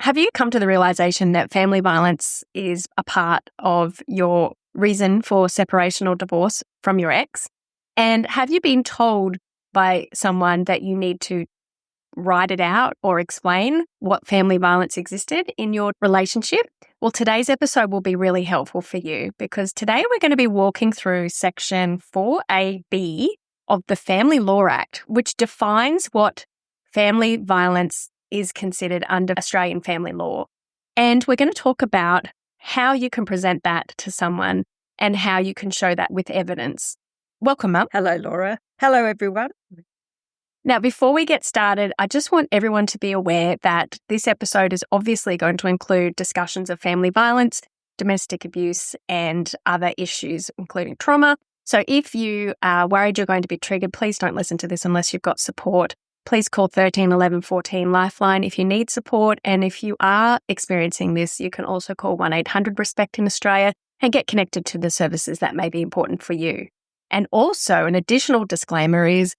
Have you come to the realization that family violence is a part of your reason for separation or divorce from your ex? And have you been told by someone that you need to write it out or explain what family violence existed in your relationship? Well, today's episode will be really helpful for you because today we're going to be walking through Section 4AB of the Family Law Act, which defines what family violence is considered under Australian family law. And we're going to talk about how you can present that to someone and how you can show that with evidence. Welcome, Mum. Hello, Laura. Hello, everyone. Now, before we get started, I just want everyone to be aware that this episode is obviously going to include discussions of family violence, domestic abuse, and other issues, including trauma. So if you are worried you're going to be triggered, please don't listen to this unless you've got support. Please call 13 11 14 Lifeline if you need support. And if you are experiencing this, you can also call 1-800-RESPECT in Australia and get connected to the services that may be important for you. And also, an additional disclaimer is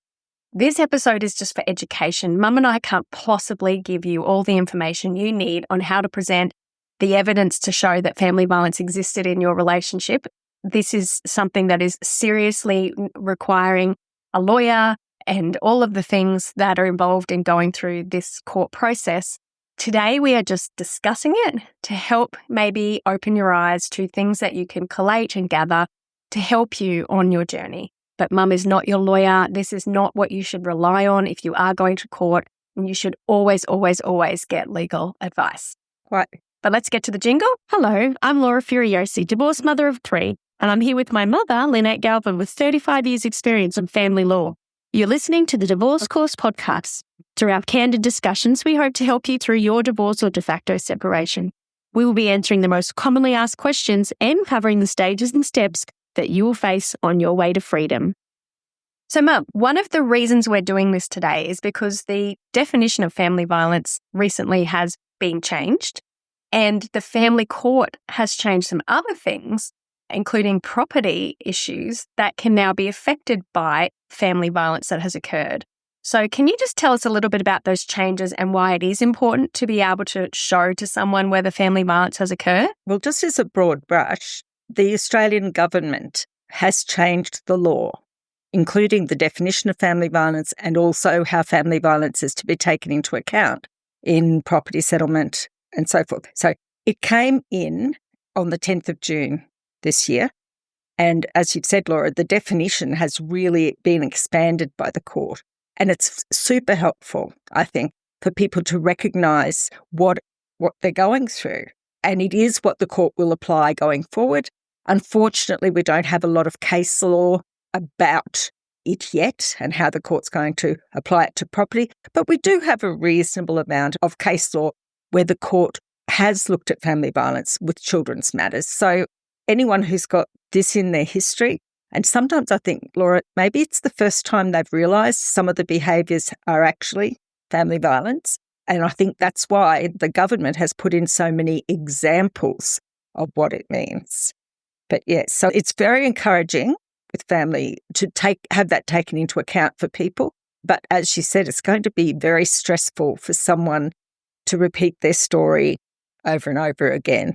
this episode is just for education. Mum and I can't possibly give you all the information you need on how to present the evidence to show that family violence existed in your relationship. This is something that is seriously requiring a lawyer and all of the things that are involved in going through this court process. Today, we are just discussing it to help maybe open your eyes to things that you can collate and gather to help you on your journey. But Mum is not your lawyer. This is not what you should rely on if you are going to court, and you should always, always, always get legal advice. Right. But let's get to the jingle. Hello, I'm Laura Furiosi, divorced mother of 3, and I'm here with my mother, Lynette Galvin, with 35 years' experience in family law. You're listening to the Divorce Course podcast. Through our candid discussions, we hope to help you through your divorce or de facto separation. We will be answering the most commonly asked questions and covering the stages and steps that you will face on your way to freedom. So, Mum, one of the reasons we're doing this today is because the definition of family violence recently has been changed, and the family court has changed some other things, including property issues that can now be affected by family violence that has occurred. So can you just tell us a little bit about those changes and why it is important to be able to show to someone whether family violence has occurred? Well, just as a broad brush, the Australian government has changed the law, including the definition of family violence and also how family violence is to be taken into account in property settlement and so forth. So it came in on the 10th of June this year. And as you've said, Laura, the definition has really been expanded by the court. And it's super helpful, I think, for people to recognise what they're going through. And it is what the court will apply going forward. Unfortunately, we don't have a lot of case law about it yet and how the court's going to apply it to property. But we do have a reasonable amount of case law where the court has looked at family violence with children's matters. So anyone who's got this in their history, and sometimes I think, Laura, maybe it's the first time they've realised some of the behaviours are actually family violence. And I think that's why the government has put in so many examples of what it means. But yes, so it's very encouraging with family to have that taken into account for people. But as she said, it's going to be very stressful for someone to repeat their story over and over again.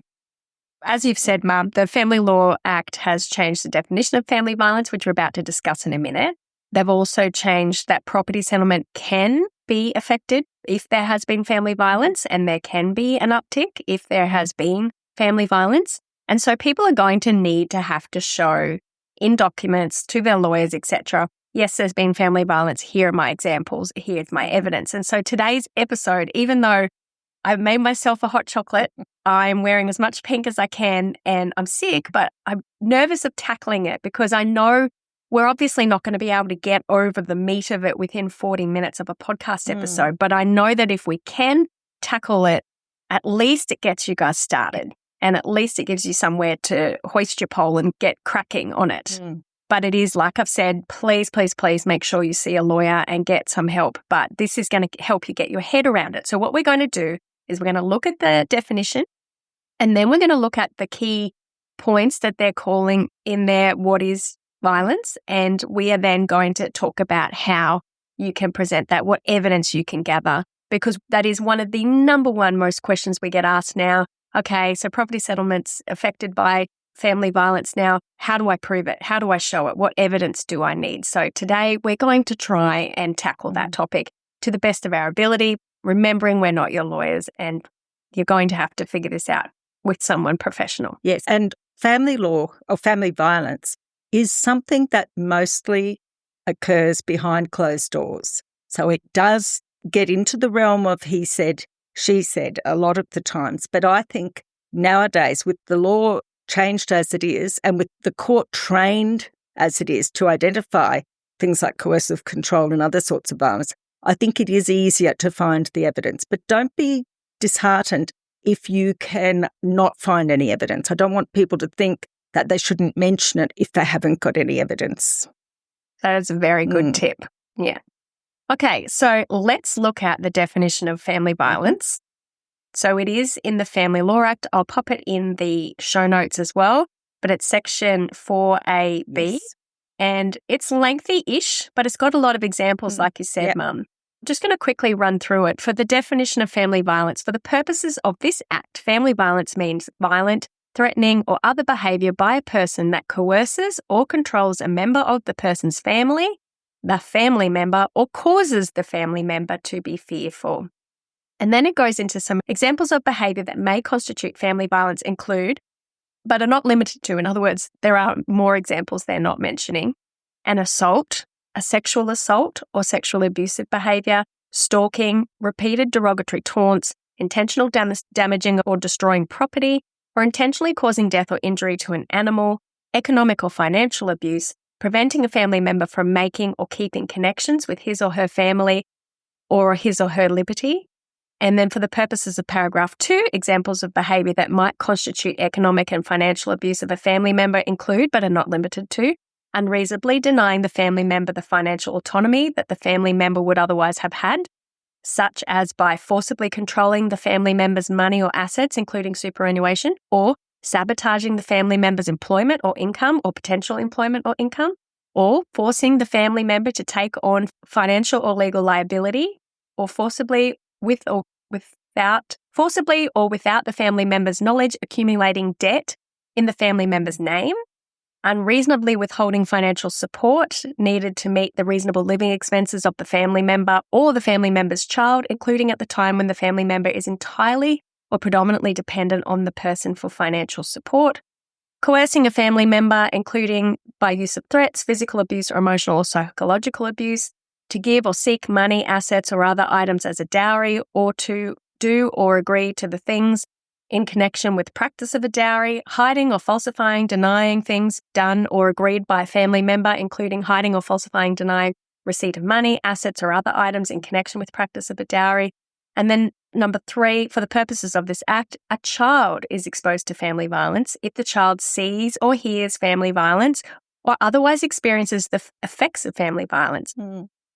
As you've said, Mum, the Family Law Act has changed the definition of family violence, which we're about to discuss in a minute. They've also changed that property settlement can be affected if there has been family violence, and there can be an uptick if there has been family violence. And so people are going to need to have to show in documents to their lawyers, etc., yes, there's been family violence. Here are my examples. Here's my evidence. And so today's episode, even though I've made myself a hot chocolate, I'm wearing as much pink as I can, and I'm sick, but I'm nervous of tackling it because I know we're obviously not going to be able to get over the meat of it within 40 minutes of a podcast episode. But I know that if we can tackle it, at least it gets you guys started. And at least it gives you somewhere to hoist your pole and get cracking on it. But it is, like I've said, please, please, please make sure you see a lawyer and get some help. But this is going to help you get your head around it. So what we're going to do is we're going to look at the definition, and then we're going to look at the key points that they're calling in there what is violence. And we are then going to talk about how you can present that, what evidence you can gather because that is one of the number one most questions we get asked now. Okay, so property settlements affected by family violence now. How do I prove it? How do I show it? What evidence do I need? So today we're going to try and tackle that topic to the best of our ability, remembering we're not your lawyers and you're going to have to figure this out with someone professional. Yes, and family law or family violence is something that mostly occurs behind closed doors. So it does get into the realm of he said, she said a lot of the times. But I think nowadays, with the law changed as it is and with the court trained as it is to identify things like coercive control and other sorts of violence, I think it is easier to find the evidence. But don't be disheartened if you can not find any evidence. I don't want people to think that they shouldn't mention it if they haven't got any evidence. That is a very good tip. Yeah. Okay, so let's look at the definition of family violence. So it is in the Family Law Act. I'll pop it in the show notes as well, but it's section 4AB. Yes. And it's lengthy-ish, but it's got a lot of examples, like you said, Mum. I'm just going to quickly run through it. For the definition of family violence, for the purposes of this act, family violence means violent, threatening, or other behaviour by a person that coerces or controls a member of the person's family, the family member, or causes the family member to be fearful. And then it goes into some examples of behaviour that may constitute family violence include, but are not limited to, in other words, there are more examples they're not mentioning, an assault, a sexual assault or sexual abusive behaviour, stalking, repeated derogatory taunts, intentional damaging or destroying property, or intentionally causing death or injury to an animal, economic or financial abuse, preventing a family member from making or keeping connections with his or her family or his or her liberty. And then for the purposes of paragraph 2, examples of behaviour that might constitute economic and financial abuse of a family member include, but are not limited to, unreasonably denying the family member the financial autonomy that the family member would otherwise have had, such as by forcibly controlling the family member's money or assets, including superannuation, or sabotaging the family member's employment or income or potential employment or income, or forcing the family member to take on financial or legal liability, or forcibly or without the family member's knowledge accumulating debt in the family member's name, unreasonably withholding financial support needed to meet the reasonable living expenses of the family member or the family member's child, including at the time when the family member is entirely or predominantly dependent on the person for financial support, coercing a family member, including by use of threats, physical abuse or emotional or psychological abuse, to give or seek money, assets or other items as a dowry, or to do or agree to the things in connection with practice of a dowry, hiding or falsifying, denying things done or agreed by a family member, including hiding or falsifying, denying receipt of money, assets or other items in connection with practice of a dowry. And then number 3, for the purposes of this act, a child is exposed to family violence if the child sees or hears family violence or otherwise experiences the effects of family violence.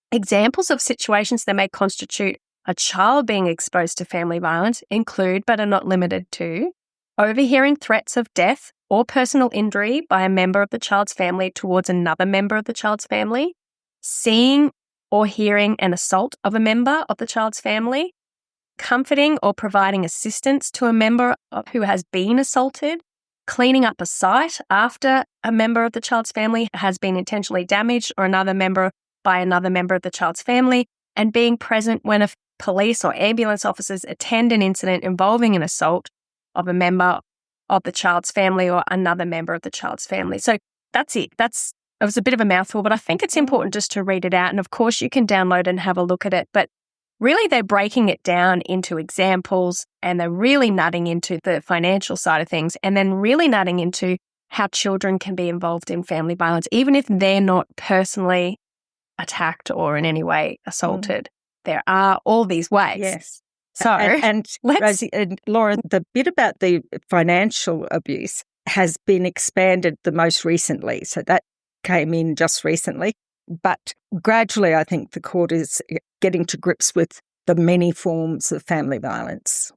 Examples of situations that may constitute a child being exposed to family violence include, but are not limited to, overhearing threats of death or personal injury by a member of the child's family towards another member of the child's family, seeing or hearing an assault of a member of the child's family, comforting or providing assistance to a member who has been assaulted, cleaning up a site after a member of the child's family has been intentionally damaged or by another member of the child's family, and being present when police or ambulance officers attend an incident involving an assault of a member of the child's family or another member of the child's family. So that's it. It was a bit of a mouthful, but I think it's important just to read it out. And of course, you can download and have a look at it. But really, they're breaking it down into examples, and they're really nutting into the financial side of things, and then really nutting into how children can be involved in family violence, even if they're not personally attacked or in any way assaulted. There are all these ways. Yes. So, and Rosie and Laura, the bit about the financial abuse has been expanded the most recently. So that came in just recently. But gradually, I think the court is getting to grips with the many forms of family violence.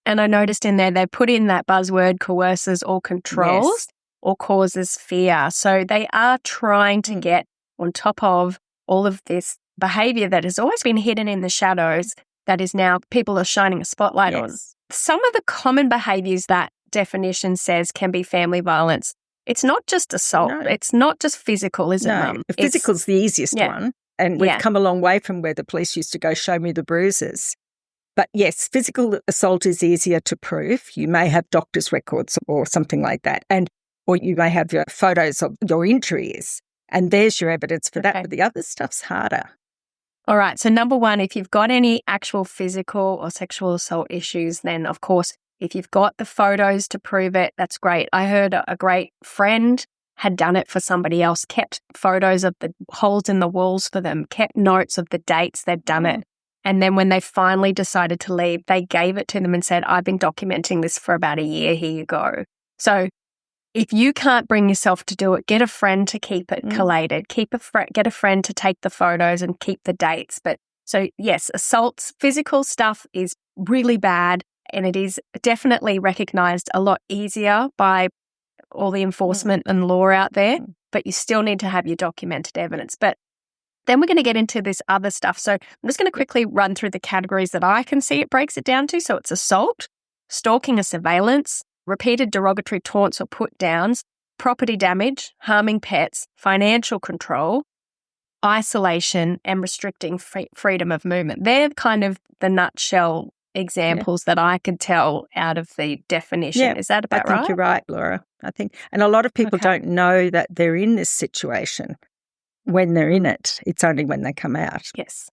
And I noticed in there, they put in that buzzword coerces or controls or causes fear. So they are trying to get on top of all of this behaviour that has always been hidden in the shadows, that is now people are shining a spotlight on. Yes. Some of the common behaviours that definition says can be family violence. It's not just assault. No. It's not just physical, is it, No, Mum? physical's the easiest yeah. one. And we've come a long way from where the police used to go, show me the bruises. But yes, physical assault is easier to prove. You may have doctor's records or something like that. Or you may have your photos of your injuries. And there's your evidence for that. But the other stuff's harder. All right. So number one, if you've got any actual physical or sexual assault issues, then of course, if you've got the photos to prove it, that's great. I heard a great friend had done it for somebody else, kept photos of the holes in the walls for them, kept notes of the dates they'd done it. And then when they finally decided to leave, they gave it to them and said, I've been documenting this for about a year. Here you go. So if you can't bring yourself to do it, get a friend to keep it collated. Get a friend to take the photos and keep the dates. But so yes, assaults, physical stuff is really bad, and it is definitely recognised a lot easier by all the enforcement and law out there. But you still need to have your documented evidence. But then we're going to get into this other stuff. So I'm just going to quickly run through the categories that I can see it breaks it down to. So it's assault, stalking or surveillance, repeated derogatory taunts or put downs, property damage, harming pets, financial control, isolation, and restricting freedom of movement. They're kind of the nutshell examples that I could tell out of the definition. Yeah, is that about right? I think you're right, Laura. And a lot of people don't know that they're in this situation. When they're in it, it's only when they come out. Yes.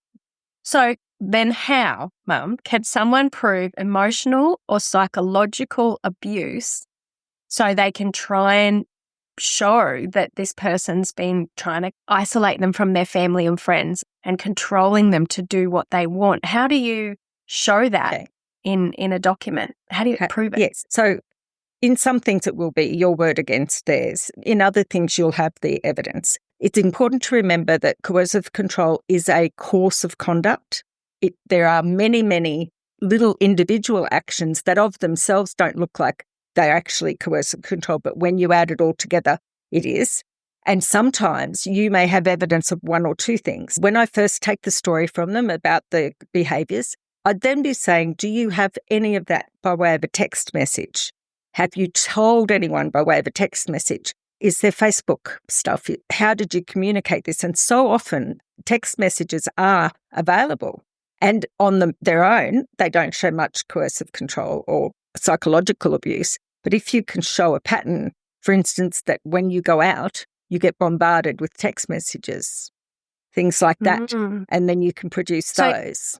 So then how, Mum, can someone prove emotional or psychological abuse so they can try and show that this person's been trying to isolate them from their family and friends and controlling them to do what they want? How do you show that in a document? How do you prove it? Yes. So in some things it will be your word against theirs. In other things you'll have the evidence. It's important to remember that coercive control is a course of conduct. There are many, many little individual actions that of themselves don't look like they're actually coercive control, but when you add it all together, it is. And sometimes you may have evidence of one or two things. When I first take the story from them about the behaviours, I'd then be saying, do you have any of that by way of a text message? Have you told anyone by way of a text message? Is there Facebook stuff? How did you communicate this? And so often text messages are available, and on their own, they don't show much coercive control or psychological abuse. But if you can show a pattern, for instance, that when you go out, you get bombarded with text messages, things like that, and then you can produce those.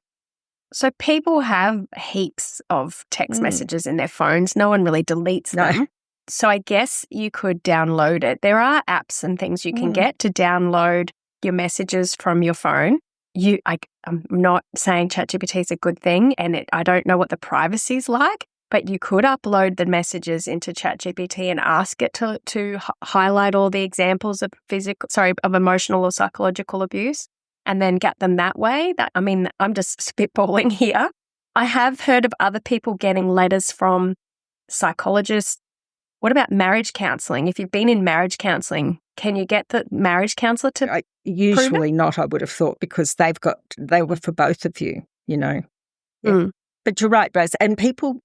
So people have heaps of text messages in their phones. No one really deletes them. So I guess you could download it. There are apps and things you can get to download your messages from your phone. I'm not saying ChatGPT is a good thing, and I don't know what the privacy is like, but you could upload the messages into ChatGPT and ask it to highlight all the examples of of emotional or psychological abuse, and then get them that way. I'm just spitballing here. I have heard of other people getting letters from psychologists. What about marriage counselling? If you've been in marriage counselling, can you get the marriage counsellor to usually not, I would have thought, because they were for both of you, you know. Yeah. But you're right, Rose. And people,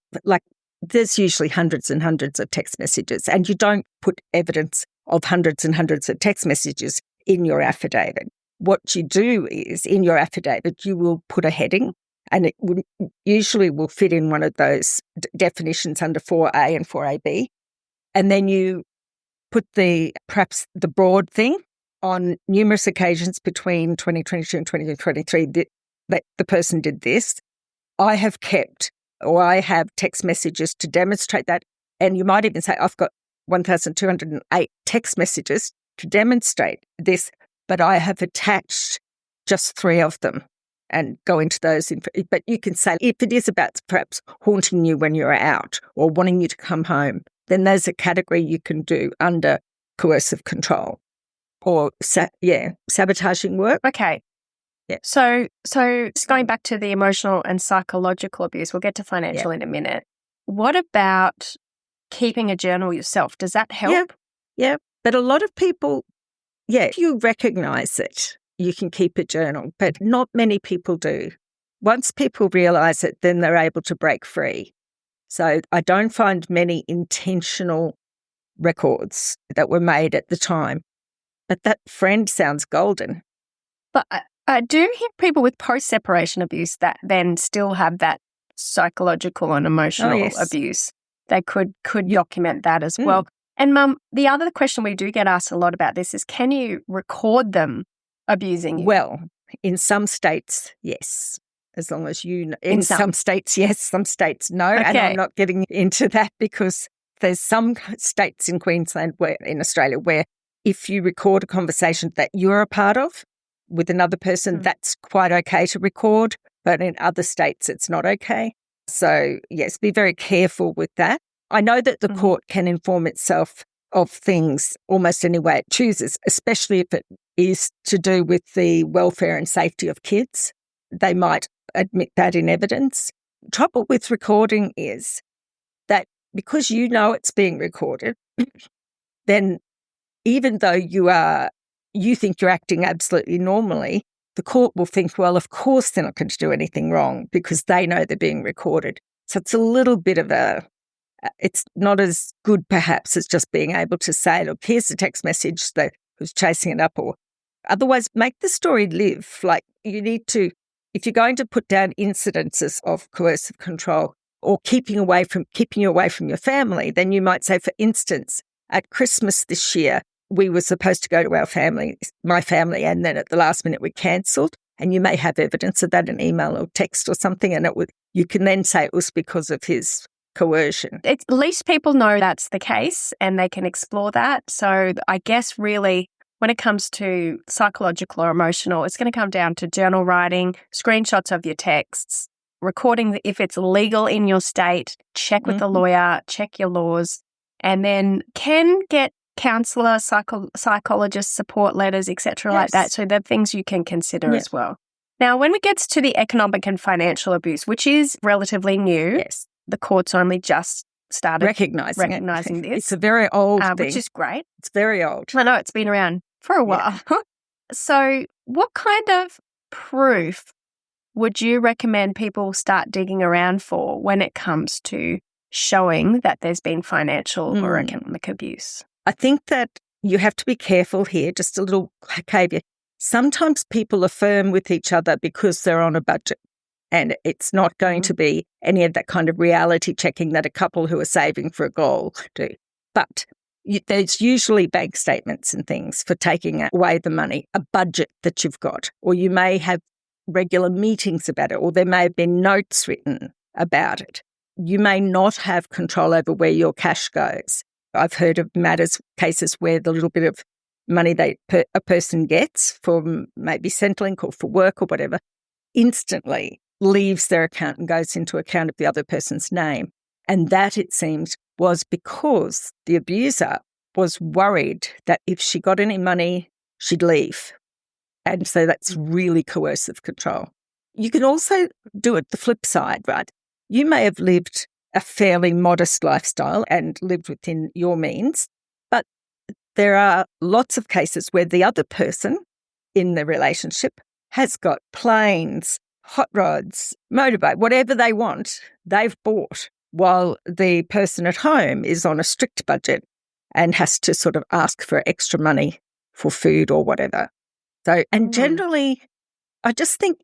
there's usually hundreds and hundreds of text messages, and you don't put evidence of hundreds and hundreds of text messages in your affidavit. What you do is, in your affidavit, you will put a heading, and it usually will fit in one of those definitions under 4A and 4AB. And then you put perhaps the broad thing on numerous occasions between 2022 and 2023 that the person did this. I have text messages to demonstrate that. And you might even say, I've got 1,208 text messages to demonstrate this, but I have attached just 3 of them and go into those. But you can say, if it is about perhaps haunting you when you're out or wanting you to come home, then there's a category you can do under coercive control or, sabotaging work. Okay. Yeah. So just going back to the emotional and psychological abuse, we'll get to financial in a minute. What about keeping a journal yourself? Does that help? Yeah. But a lot of people, if you recognise it, you can keep a journal, but not many people do. once people realise it, then they're able to break free. So I don't find many intentional records that were made at the time. But that friend sounds golden. But I do hear people with post-separation abuse that then still have that psychological and emotional abuse. They could document that as well. And Mum, the other question we do get asked a lot about this is, can you record them abusing you? Well, in some states, yes. As long as you know. In some states, yes. Some states, no. Okay. And I'm not getting into that because there's some states in Queensland, in Australia, where if you record a conversation that you're a part of with another person, that's quite okay to record. But in other states, it's not okay. So, yes, be very careful with that. I know that the court can inform itself of things almost any way it chooses, especially if it is to do with the welfare and safety of kids. They might admit that in evidence. Trouble with recording is that because you know it's being recorded, then even though you think you're acting absolutely normally, the court will think, well, of course they're not going to do anything wrong because they know they're being recorded. So it's a little bit of it's not as good perhaps as just being able to say, look, here's the text message that who's chasing it up, or otherwise make the story live. Like you need to, if you're going to put down incidences of coercive control or keeping you away from your family, then you might say, for instance, at Christmas this year, we were supposed to go to my family, and then at the last minute we cancelled. And you may have evidence of that, an email or text or something, and you can then say it was because of his coercion. At least people know that's the case and they can explore that. So I guess really when it comes to psychological or emotional, it's going to come down to journal writing, screenshots of your texts, recording if it's legal in your state, check with the lawyer, check your laws, and then can get counsellor, psychologist support letters, etc. like that. So they're things you can consider as well. Now, when it gets to the economic and financial abuse, which is relatively new, the court's only just started recognising this. It's a very old thing. Which is great. It's very old. I know, it's been around for a while. So what kind of proof would you recommend people start digging around for when it comes to showing that there's been financial or economic abuse? I think that you have to be careful here, just a little caveat. Sometimes people are firm with each other because they're on a budget, and it's not going to be any of that kind of reality checking that a couple who are saving for a goal do. But there's usually bank statements and things for taking away the money, a budget that you've got, or you may have regular meetings about it, or there may have been notes written about it. You may not have control over where your cash goes. I've heard of cases where the little bit of money a person gets for maybe Centrelink or for work or whatever instantly leaves their account and goes into account of the other person's name. And that, it seems, was because the abuser was worried that if she got any money, she'd leave. And so that's really coercive control. You can also do it the flip side, right? You may have lived a fairly modest lifestyle and lived within your means, but there are lots of cases where the other person in the relationship has got planes, hot rods, motorbike, whatever they want, they've bought, while the person at home is on a strict budget and has to sort of ask for extra money for food or whatever. So, and generally, I just think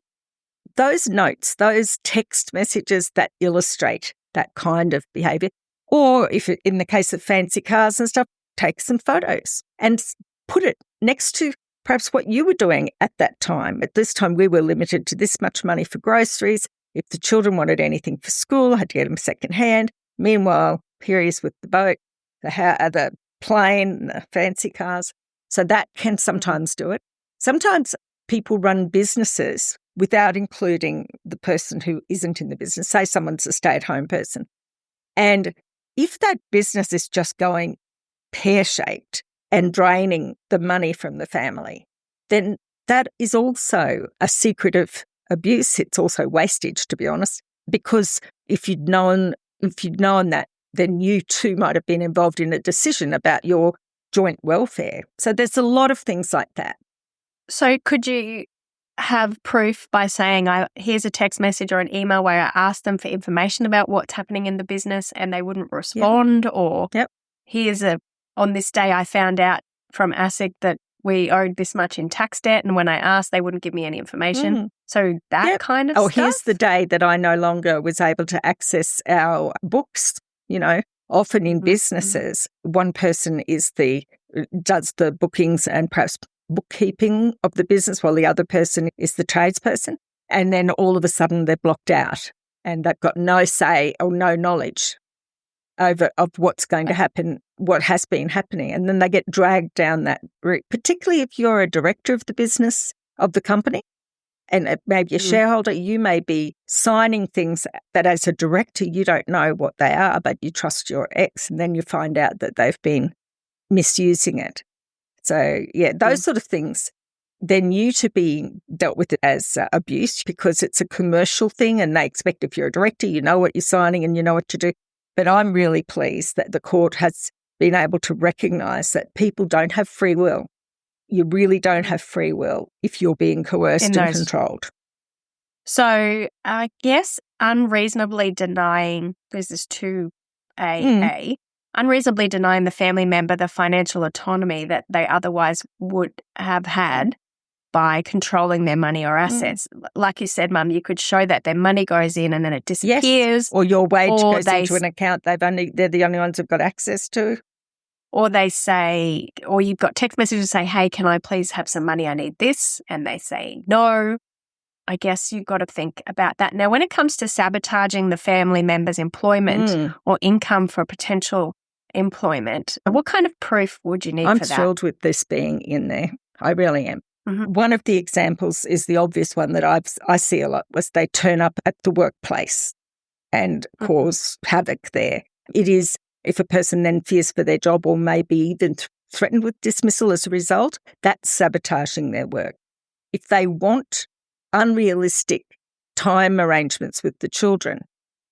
those notes, those text messages that illustrate that kind of behaviour, or if in the case of fancy cars and stuff, take some photos and put it next to perhaps what you were doing at that time. At this time, we were limited to this much money for groceries. If the children wanted anything for school, I had to get them secondhand. Meanwhile, here he is with the boat, the plane, the fancy cars. So that can sometimes do it. Sometimes people run businesses without including the person who isn't in the business. Say someone's a stay-at-home person. And if that business is just going pear-shaped and draining the money from the family, then that is also a secret of abuse. It's also wastage, to be honest, because if you'd known that, then you too might have been involved in a decision about your joint welfare. So there's a lot of things like that. So could you have proof by saying, here's a text message or an email where I asked them for information about what's happening in the business and they wouldn't respond, or here's on this day I found out from ASIC that we owed this much in tax debt, and when I asked, they wouldn't give me any information. So that kind of stuff. Here's the day that I no longer was able to access our books. Often in businesses, one person does the bookings and perhaps bookkeeping of the business while the other person is the tradesperson. And then all of a sudden they're blocked out and they've got no say or no knowledge of what's going to happen, what has been happening. And then they get dragged down that route, particularly if you're a director of the business, of the company, and maybe a shareholder. You may be signing things that as a director you don't know what they are, but you trust your ex, and then you find out that they've been misusing it. So, those sort of things, they're new to being dealt with as abuse because it's a commercial thing and they expect if you're a director, you know what you're signing and you know what to do. But I'm really pleased that the court has been able to recognise that people don't have free will. You really don't have free will if you're being coerced and controlled. So I guess unreasonably denying, this is 2AA, unreasonably denying the family member the financial autonomy that they otherwise would have had by controlling their money or assets. Like you said, Mum, you could show that their money goes in and then it disappears. Yes. Or your wage goes into an account they're the only ones who've got access to. Or they say, or you've got text messages say, hey, can I please have some money? I need this. And they say no. I guess you've got to think about that. Now, when it comes to sabotaging the family member's employment or income for potential employment, what kind of proof would you need for that? I'm thrilled with this being in there. I really am. One of the examples is the obvious one that I see a lot, was they turn up at the workplace and cause havoc there. It is, if a person then fears for their job or maybe even threatened with dismissal as a result, that's sabotaging their work. If they want unrealistic time arrangements with the children,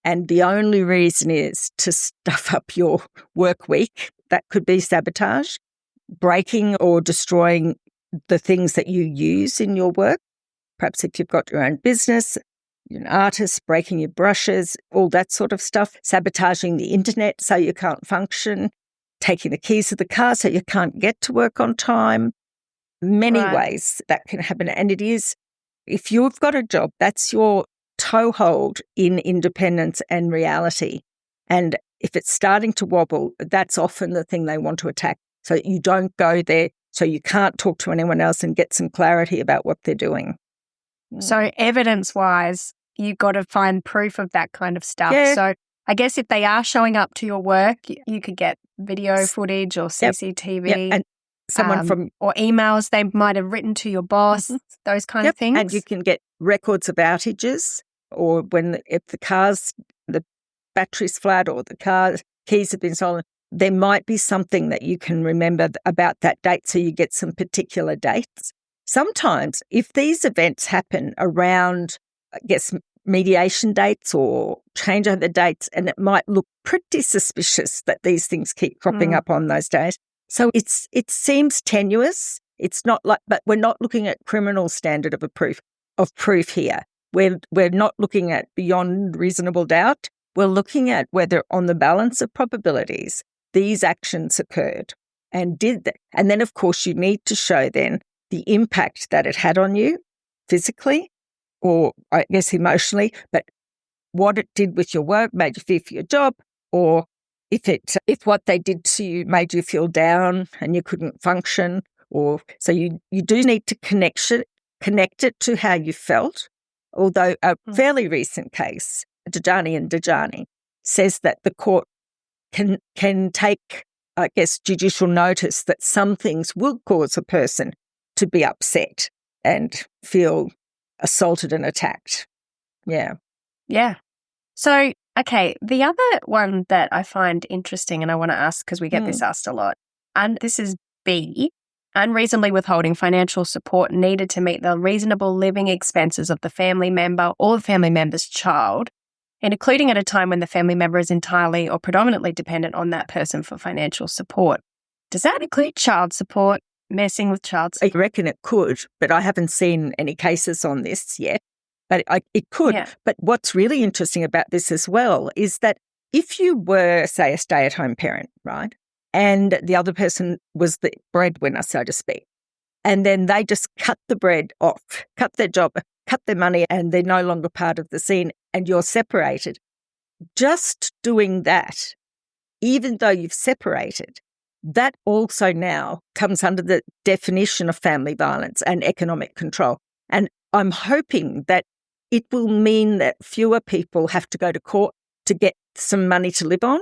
and the only reason is to stuff up your work week, that could be sabotage. Breaking or destroying the things that you use in your work. Perhaps if you've got your own business, you're an artist, breaking your brushes, all that sort of stuff. Sabotaging the internet so you can't function. Taking the keys of the car so you can't get to work on time. Many ways that can happen. And it is, if you've got a job, that's your toehold in independence and reality. And if it's starting to wobble, that's often the thing they want to attack. So you don't go there, so you can't talk to anyone else and get some clarity about what they're doing. So evidence-wise, you've got to find proof of that kind of stuff. Yeah. So I guess if they are showing up to your work, you could get video footage or CCTV. And someone or emails they might have written to your boss, those kind of things. And you can get records of outages, or if the battery's flat or the car keys have been stolen. There might be something that you can remember about that date, so you get some particular dates. Sometimes if these events happen around, I guess, mediation dates or changeover dates, and it might look pretty suspicious that these things keep cropping up on those days. So it seems tenuous. It's not like, but we're not looking at criminal standard of proof here. We're not looking at beyond reasonable doubt. We're looking at whether on the balance of probabilities these actions occurred and did that. And then, of course, you need to show then the impact that it had on you physically or, I guess, emotionally, but what it did with your work, made you fear for your job, or if what they did to you made you feel down and you couldn't function. So you do need to connect it to how you felt. Although a fairly recent case, Dajani and Dajani, says that the court can take, I guess, judicial notice that some things will cause a person to be upset and feel assaulted and attacked. Yeah. Yeah. So, okay, the other one that I find interesting and I want to ask, because we get this asked a lot, and this is B, unreasonably withholding financial support needed to meet the reasonable living expenses of the family member or the family member's child, and including at a time when the family member is entirely or predominantly dependent on that person for financial support. Does that include child support? messing with child I support. reckon it could, but I haven't seen any cases on this yet. But it could. Yeah. But what's really interesting about this as well is that if you were, say, a stay-at-home parent, right, and the other person was the breadwinner, so to speak, and then they just cut the bread off, cut their job, cut their money, and they're no longer part of the scene, and you're separated, just doing that, even though you've separated, that also now comes under the definition of family violence and economic control. And I'm hoping that it will mean that fewer people have to go to court to get some money to live on,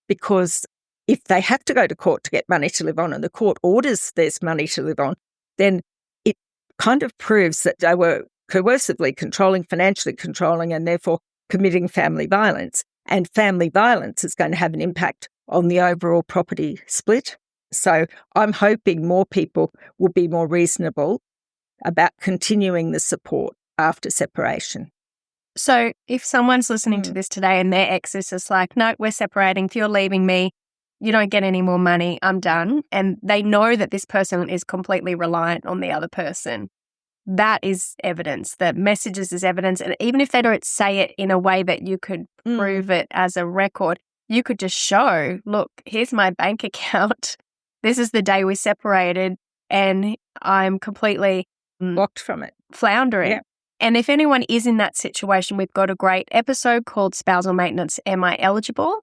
because if they have to go to court to get money to live on and the court orders there's money to live on, then it kind of proves that they were coercively controlling, financially controlling, and therefore committing family violence. And family violence is going to have an impact on the overall property split. So I'm hoping more people will be more reasonable about continuing the support after separation. So if someone's listening to this today and their ex is just like, no, we're separating, if you're leaving me, you don't get any more money, I'm done, and they know that this person is completely reliant on the other person, that is evidence. That messages is evidence. And even if they don't say it in a way that you could prove it as a record, you could just show, look, here's my bank account. This is the day we separated and I'm completely Blocked from it. Floundering. Yeah. And if anyone is in that situation, we've got a great episode called Spousal Maintenance, Am I Eligible?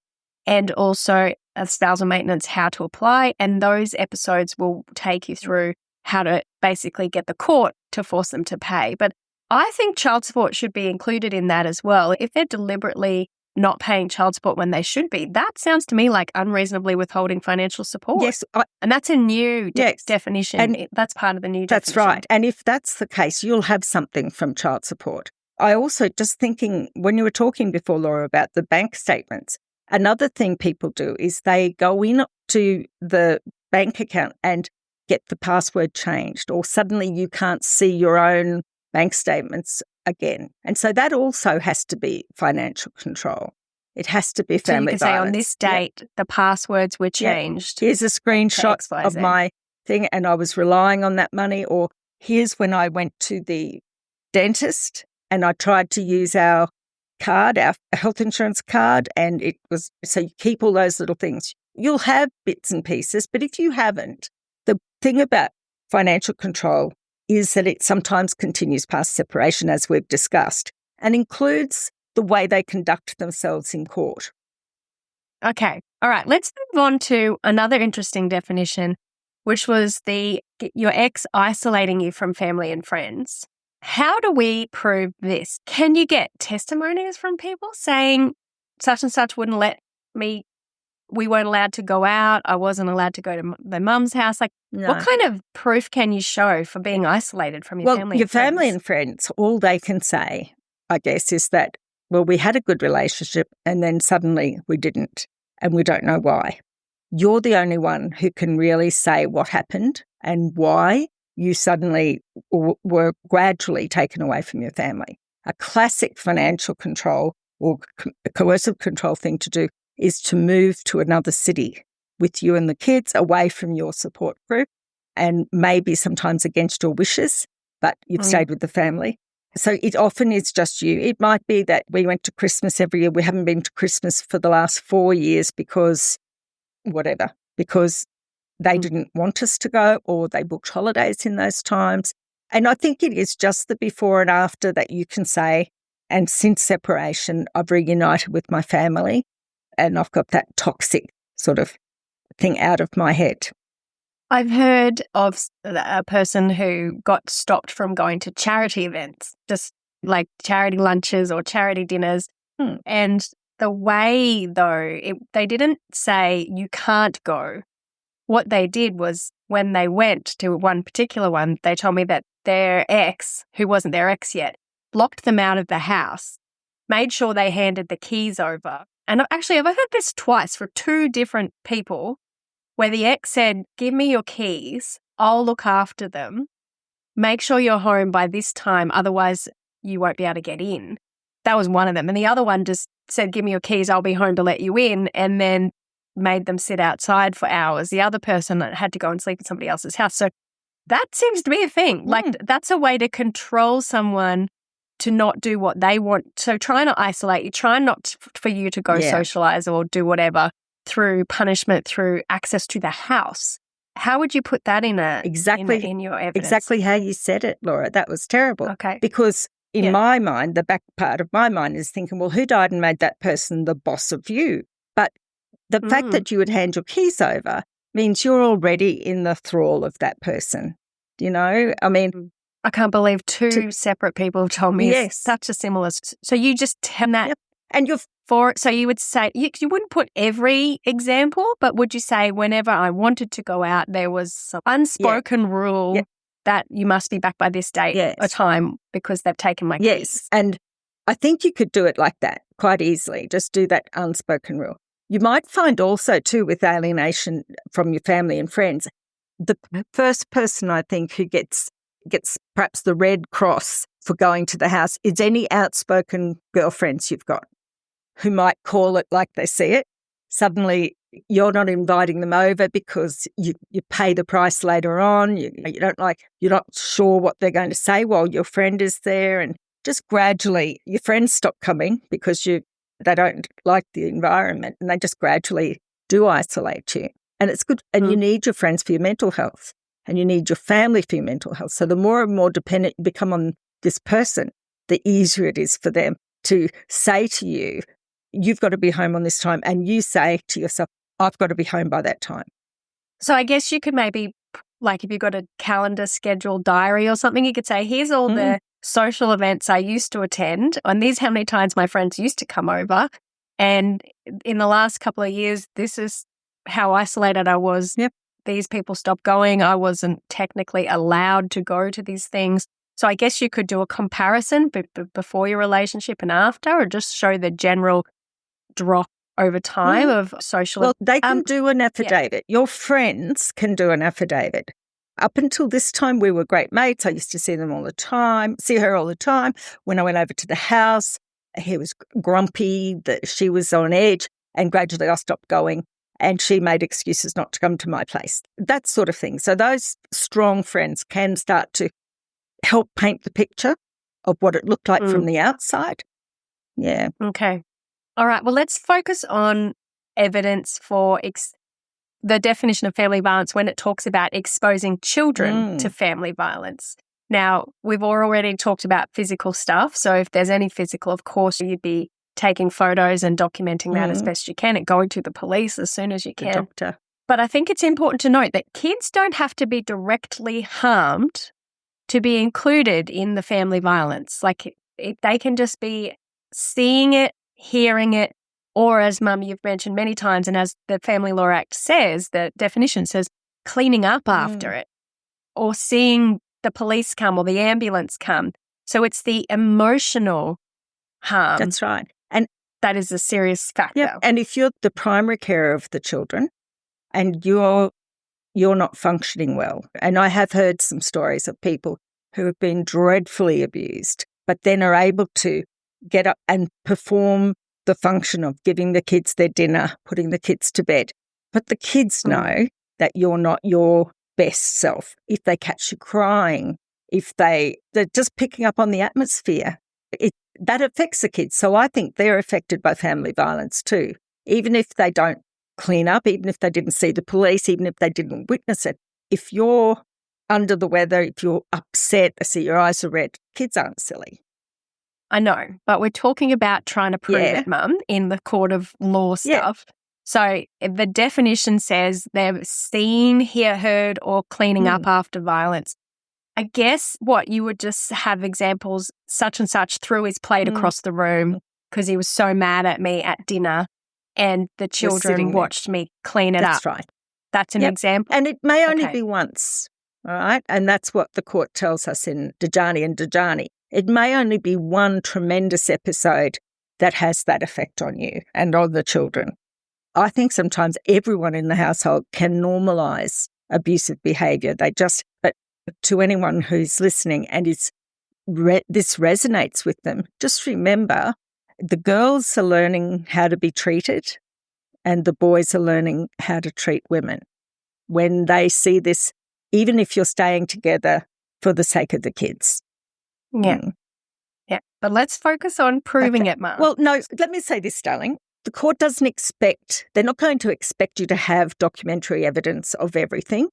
And also Spousal Maintenance, How to Apply. And those episodes will take you through how to basically get the court to force them to pay. But I think child support should be included in that as well. If they're deliberately not paying child support when they should be, that sounds to me like unreasonably withholding financial support. Yes. And that's a new Yes. definition. And that's part of the new That's definition. right. And if that's the case, you'll have something from child support. I also just thinking, when you were talking before, Laura, about the bank statements, another thing people do is they go in to the bank account and get the password changed, or suddenly you can't see your own bank statements again. And so that also has to be financial control. It has to be family violence. So you can say on this date, the passwords were changed. Here's a screenshot XYZ. of my thing and I was relying on that money. Or here's when I went to the dentist and I tried to use our card, our health insurance card, and it was, so you keep all those little things. You'll have bits and pieces, but if you haven't, the thing about financial control is that it sometimes continues past separation, as we've discussed, and includes the way they conduct themselves in court. Okay. All right. Let's move on to another interesting definition, which was your ex isolating you from family and friends. How do we prove this? Can you get testimonies from people saying such and such wouldn't let me, we weren't allowed to go out, I wasn't allowed to go to my mum's house? Like, No. what kind of proof can you show for being isolated from your family? Your family and friends, all they can say, I guess, is that, well, we had a good relationship and then suddenly we didn't, and we don't know why. You're the only one who can really say what happened and why you suddenly were gradually taken away from your family. A classic financial control or coercive control thing to do is to move to another city with you and the kids, away from your support group, and maybe sometimes against your wishes, but you've stayed with the family. So it often is just you. It might be that we went to Christmas every year. We haven't been to Christmas for the last 4 years because they didn't want us to go, or they booked holidays in those times. And I think it is just the before and after that you can say, and since separation, I've reunited with my family and I've got that toxic sort of thing out of my head. I've heard of a person who got stopped from going to charity events, just like charity lunches or charity dinners. And the way, though, they didn't say you can't go. What they did was when they went to one particular one, they told me that their ex, who wasn't their ex yet, locked them out of the house, made sure they handed the keys over. And actually, I've heard this twice for 2 different people, where the ex said, give me your keys, I'll look after them, make sure you're home by this time, otherwise you won't be able to get in. That was one of them. And the other one just said, give me your keys, I'll be home to let you in, and then made them sit outside for hours. The other person had to go and sleep at somebody else's house. So That seems to be a thing. Like, that's a way to control someone to not do what they want. So try not isolate you. Try not for you to go socialize or do whatever through punishment, through access to the house. How would you put that in your evidence? Exactly how you said it, Laura. That was terrible. Okay. Because in my mind, the back part of my mind is thinking, well, who died and made that person the boss of you? But the fact that you would hand your keys over means you're already in the thrall of that person. You know, I mean, I can't believe two separate people have told me such a similar. So you just tell that, and so you would say you wouldn't put every example, but would you say whenever I wanted to go out, there was some unspoken rule that you must be back by this date a time because they've taken my keys? Yes, and I think you could do it like that quite easily. Just do that unspoken rule. You might find also too with alienation from your family and friends, the first person I think who gets perhaps the red cross for going to the house is any outspoken girlfriends you've got who might call it like they see it. Suddenly you're not inviting them over because you pay the price later on. You're not sure what they're going to say while your friend is there, and just gradually your friends stop coming because they don't like the environment, and they just gradually do isolate you. And it's good. And you need your friends for your mental health, and you need your family for your mental health. So the more and more dependent you become on this person, the easier it is for them to say to you, you've got to be home on this time. And you say to yourself, I've got to be home by that time. So I guess you could maybe, like if you've got a calendar schedule diary or something, you could say, here's all the social events I used to attend, and these how many times my friends used to come over. And in the last couple of years, this is how isolated I was. Yep. These people stopped going. I wasn't technically allowed to go to these things. So I guess you could do a comparison before your relationship and after, or just show the general drop over time of social. Well, they can do an affidavit. Your friends can do an affidavit. Up until this time, we were great mates. I used to see her all the time. When I went over to the house, he was grumpy, she was on edge, and gradually I stopped going, and she made excuses not to come to my place. That sort of thing. So those strong friends can start to help paint the picture of what it looked like from the outside. Yeah. Okay. All right. Well, let's focus on evidence for the definition of family violence when it talks about exposing children to family violence. Now, we've already talked about physical stuff. So if there's any physical, of course, you'd be taking photos and documenting that as best you can and going to the police as soon as you can. The doctor. But I think it's important to note that kids don't have to be directly harmed to be included in the family violence. Like they can just be seeing it, hearing it, or as Mum, you've mentioned many times, and as the Family Law Act says, the definition says, cleaning up after it, or seeing the police come or the ambulance come. So it's the emotional harm. That's right. And that is a serious factor. Yeah. And if you're the primary carer of the children and you're not functioning well, and I have heard some stories of people who have been dreadfully abused, but then are able to get up and perform the function of giving the kids their dinner, putting the kids to bed. But the kids know that you're not your best self. If they catch you crying, if they're just picking up on the atmosphere, that affects the kids. So I think they're affected by family violence too. Even if they don't clean up, even if they didn't see the police, even if they didn't witness it, if you're under the weather, if you're upset, I see your eyes are red, kids aren't silly. I know, but we're talking about trying to prove it, Mum, in the court of law stuff. Yeah. So the definition says they've seen, heard, or cleaning up after violence. I guess what you would just have examples, such and such threw his plate across the room because he was so mad at me at dinner and the children watched me clean it up. That's right. That's an example. And it may only be once, all right? And that's what the court tells us in Dajani and Dajani. It may only be one tremendous episode that has that effect on you and on the children. I think sometimes everyone in the household can normalise abusive behaviour. But to anyone who's listening and this resonates with them, just remember the girls are learning how to be treated and the boys are learning how to treat women. When they see this even if you're staying together for the sake of the kids. Yeah. Yeah. But let's focus on proving it, Mum. Well, no, let me say this, darling. The court doesn't expect, they're not going to expect you to have documentary evidence of everything.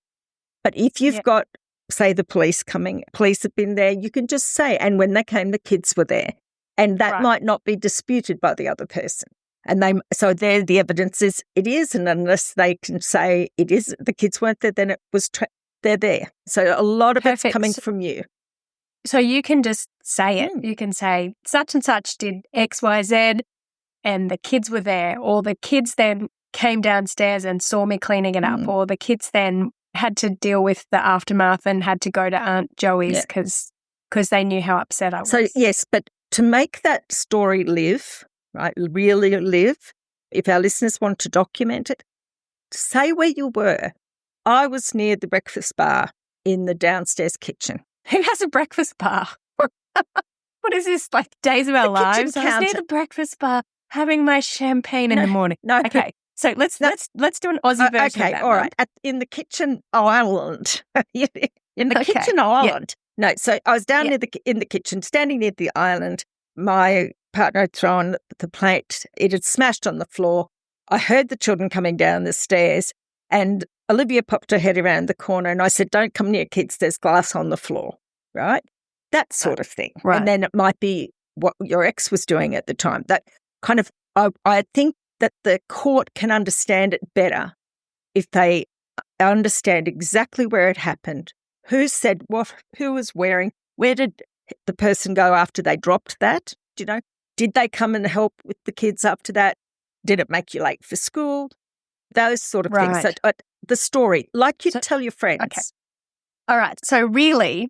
But if you've got, say, the police have been there, you can just say, and when they came, the kids were there. And that might not be disputed by the other person. And so there the evidence is, it is, and unless they can say it is, the kids weren't there, then it was, they're there. So a lot of it's coming from you. So you can just say it. You can say, such and such did X, Y, Z, and the kids were there, or the kids then came downstairs and saw me cleaning it up, or the kids then had to deal with the aftermath and had to go to Aunt Joey's because they knew how upset I was. So, yes, but to make that story live, right, really live, if our listeners want to document it, say where you were. I was near the breakfast bar in the downstairs kitchen. Who has a breakfast bar? What is this, like Days of Our Lives? I was near the breakfast bar having my champagne in the morning. No, okay. So let's do an Aussie version of that. Okay, all right. In the kitchen island. In the kitchen island. Yeah. No, so I was down in the kitchen, standing near the island. My partner had thrown the plate. It had smashed on the floor. I heard the children coming down the stairs, and Olivia popped her head around the corner, and I said, "Don't come near kids, there's glass on the floor," right? That sort of thing. Right. And then it might be what your ex was doing at the time. That kind of, I think that the court can understand it better if they understand exactly where it happened, who said what, who was wearing, where did the person go after they dropped that, did they come and help with the kids after that? Did it make you late for school? Those sort of things. So, the story, like you tell your friends. Okay. All right. So really,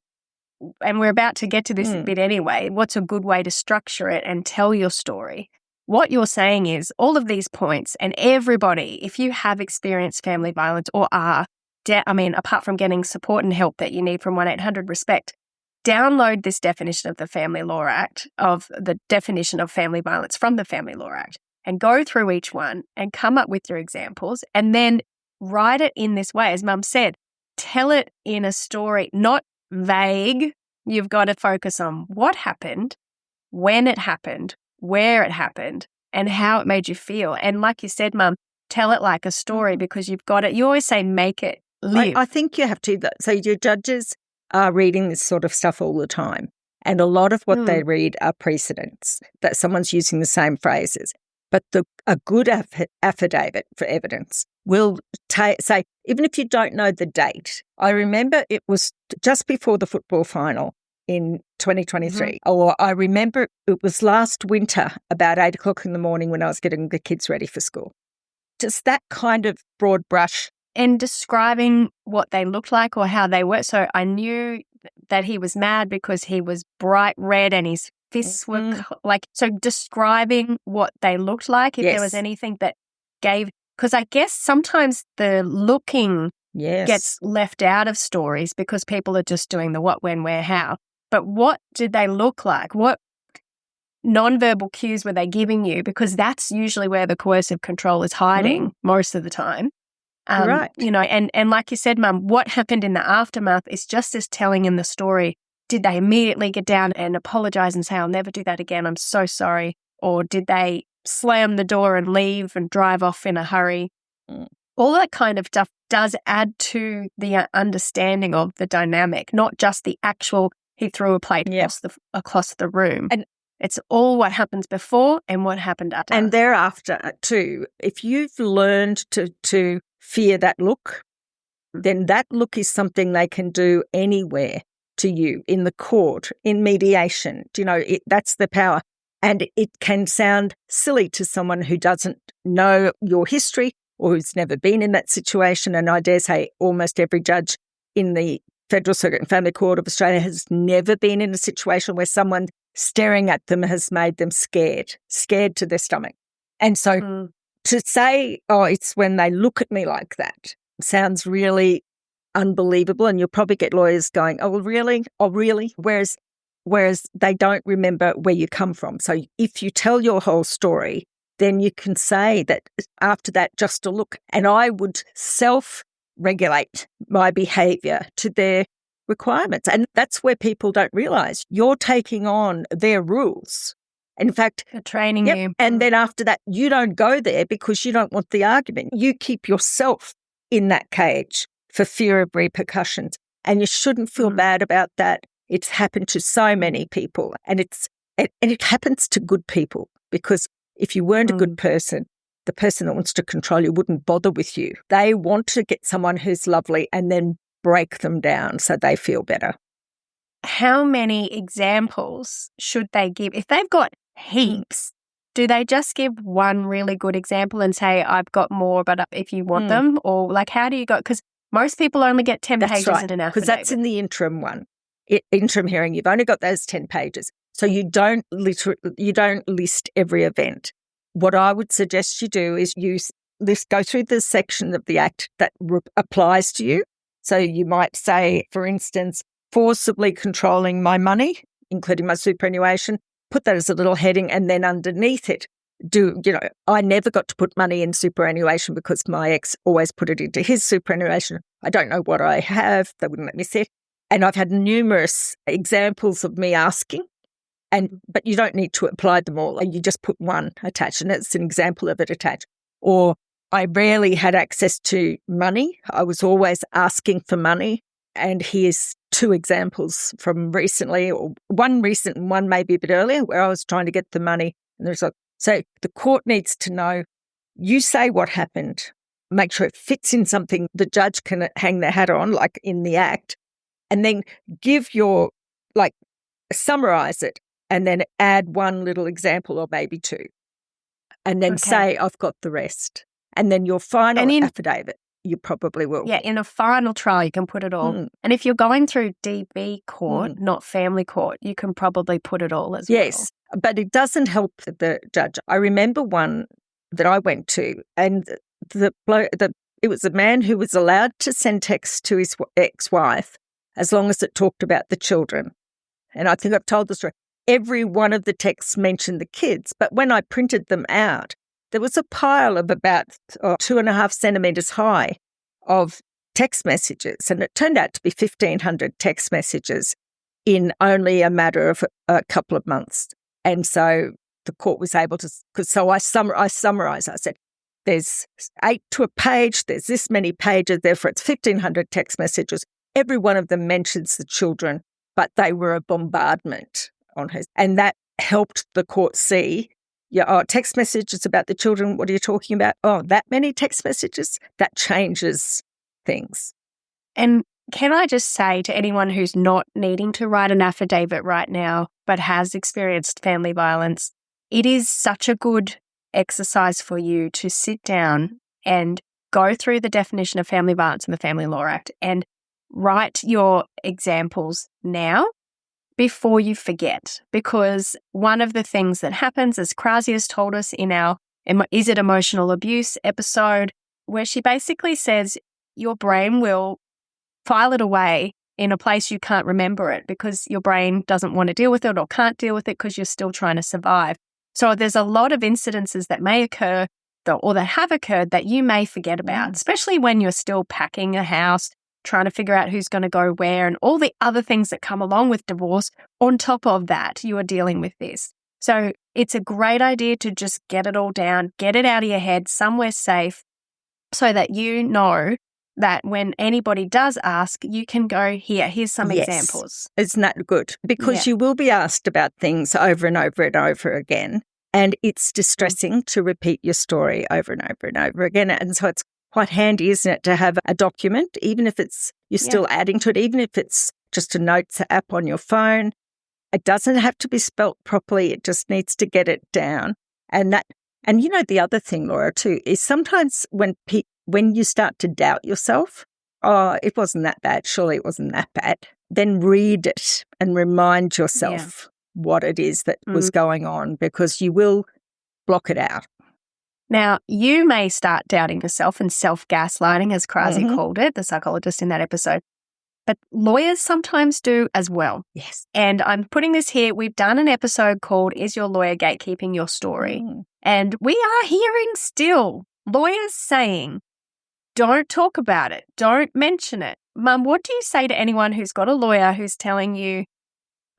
and we're about to get to this bit anyway, what's a good way to structure it and tell your story? What you're saying is all of these points, and everybody, if you have experienced family violence or apart from getting support and help that you need from 1-800-RESPECT, download this definition of the Family Law Act, of the definition of family violence from the Family Law Act, and go through each one and come up with your examples, and then write it in this way. As Mum said, tell it in a story, not vague. You've got to focus on what happened, when it happened, where it happened, and how it made you feel. And like you said, Mum, tell it like a story, because you've got it. You always say make it live. I think you have to. So your judges are reading this sort of stuff all the time. And a lot of what they read are precedents, that someone's using the same phrases. But a good affidavit for evidence will say, even if you don't know the date, I remember it was just before the football final in 2023, or I remember it was last winter about 8 o'clock in the morning when I was getting the kids ready for school. Just that kind of broad brush. And describing what they looked like or how they were. So I knew that he was mad because he was bright red and his fists were so describing what they looked like, if there was anything that gave, because I guess sometimes the looking gets left out of stories because people are just doing the what, when, where, how. But what did they look like? What nonverbal cues were they giving you? Because that's usually where the coercive control is hiding most of the time. Right. And like you said, Mum, what happened in the aftermath is just as telling in the story. Did they immediately get down and apologize and say, I'll never do that again, I'm so sorry? Or did they slam the door and leave and drive off in a hurry? All that kind of stuff does add to the understanding of the dynamic, not just the actual, he threw a plate across the room. And it's all what happens before and what happened after. And thereafter too, if you've learned to fear that look, then that look is something they can do anywhere to you, in the court, in mediation. That's the power. And it can sound silly to someone who doesn't know your history or who's never been in that situation. And I dare say almost every judge in the Federal Circuit and Family Court of Australia has never been in a situation where someone staring at them has made them scared to their stomach. And so to say, it's when they look at me like that, sounds really unbelievable, and you'll probably get lawyers going, oh, really? Whereas they don't remember where you come from. So if you tell your whole story, then you can say that after that, just a look. And I would regulate my behaviour to their requirements. And that's where people don't realise you're taking on their rules. In fact, they're training you. And then after that, you don't go there because you don't want the argument. You keep yourself in that cage for fear of repercussions. And you shouldn't feel bad about that. It's happened to so many people. And it happens to good people, because if you weren't a good person, the person that wants to control you wouldn't bother with you. They want to get someone who's lovely and then break them down so they feel better. How many examples should they give? If they've got heaps, do they just give one really good example and say, I've got more, but if you want them? Or like, how do you go? Because most people only get 10 pages in an affidavit. Because that's in the interim one. Interim hearing, you've only got those 10 pages. So you don't list every event. What I would suggest you do is go through the section of the Act that applies to you. So you might say, for instance, forcibly controlling my money, including my superannuation, put that as a little heading, and then underneath it, I never got to put money in superannuation because my ex always put it into his superannuation. I don't know what I have. They wouldn't let me set. And I've had numerous examples of me asking, but you don't need to apply them all. You just put one attached, and it's an example of it attached. Or I rarely had access to money. I was always asking for money. And here's 2 examples from recently, or one recent and one maybe a bit earlier, where I was trying to get the money. And so the court needs to know, you say what happened, make sure it fits in something the judge can hang their hat on, like in the Act, and then summarise it, and then add one little example or maybe 2, and then say, I've got the rest. And then your final affidavit, you probably will. Yeah, in a final trial, you can put it all. And if you're going through DB court, not family court, you can probably put it all as well. Yes, but it doesn't help the judge. I remember one that I went to, and it was a man who was allowed to send texts to his ex-wife as long as it talked about the children. And I think I've told the story. Every one of the texts mentioned the kids, but when I printed them out, there was a pile of about 2.5 centimetres high of text messages, and it turned out to be 1,500 text messages in only a matter of a couple of months. And so the court was able to, I summarised. I said, there's 8 to a page, there's this many pages, therefore it's 1,500 text messages. Every one of them mentions the children, but they were a bombardment on her. And that helped the court see, text messages about the children, what are you talking about? Oh, that many text messages? That changes things. And can I just say to anyone who's not needing to write an affidavit right now, but has experienced family violence, it is such a good exercise for you to sit down and go through the definition of family violence in the Family Law Act and write your examples now before you forget. Because one of the things that happens, as Krasi has told us in our Is It Emotional Abuse episode, where she basically says your brain will file it away in a place you can't remember it because your brain doesn't want to deal with it or can't deal with it because you're still trying to survive. So there's a lot of incidences that may occur or that have occurred that you may forget about, especially when you're still packing a house, trying to figure out who's going to go where and all the other things that come along with divorce. On top of that, you are dealing with this. So it's a great idea to just get it all down, get it out of your head somewhere safe so that you know that when anybody does ask, you can go, here's some examples. Isn't that good? Because you will be asked about things over and over and over again. And it's distressing to repeat your story over and over and over again. And so it's quite handy, isn't it, to have a document, even if you're still adding to it, even if it's just a notes app on your phone. It doesn't have to be spelt properly. It just needs to get it down. And the other thing, Laura, too, is sometimes when you start to doubt yourself, it wasn't that bad, surely it wasn't that bad, then read it and remind yourself what it is that was going on, because you will block it out. Now, you may start doubting yourself and self-gaslighting, as Krasi called it, the psychologist in that episode. But lawyers sometimes do as well. Yes. And I'm putting this here. We've done an episode called Is Your Lawyer Gatekeeping Your Story? And we are hearing still lawyers saying don't talk about it. Don't mention it. Mum, what do you say to anyone who's got a lawyer who's telling you,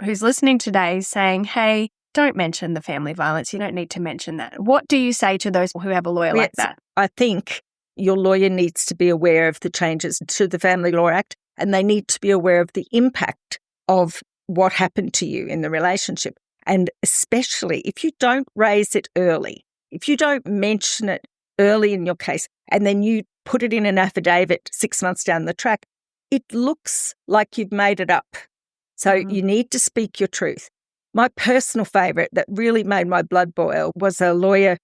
who's listening today saying, hey, don't mention the family violence. You don't need to mention that. What do you say to those who have a lawyer like that? I think your lawyer needs to be aware of the changes to the Family Law Act, and they need to be aware of the impact of what happened to you in the relationship. And especially if you don't raise it early, if you don't mention it early in your case, and then you put it in an affidavit 6 months down the track, it looks like you've made it up. So you need to speak your truth. My personal favourite that really made my blood boil was a lawyer